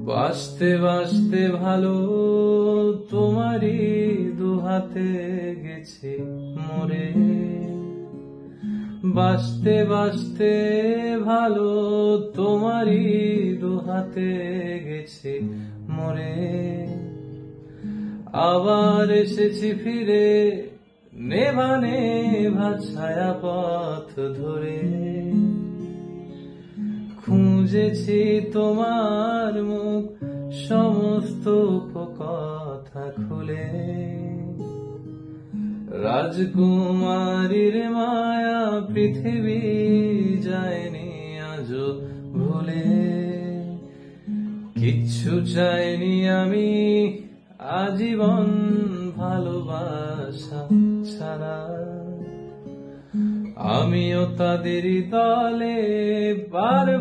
বাঁচতে বাঁচতে ভালো তোমারই দুহাতে গেছি মরে। বাঁচতে বাঁচতে ভালো তোমারই দুহাতে গেছি মরে। আবার এসেছি ফিরে নেভা নেভা ছায়া পথ ধরে। খুঁজেছি তোমার মুখ সমস্ত কথা খুলে। রাজকুমারীর মায়া পৃথিবী যায়নি আজও ভুলে। কিচ্ছু চাইনি আমি আজীবন ভালোবাসা ছাড়া। আমিও তাদেরই দলে বারবার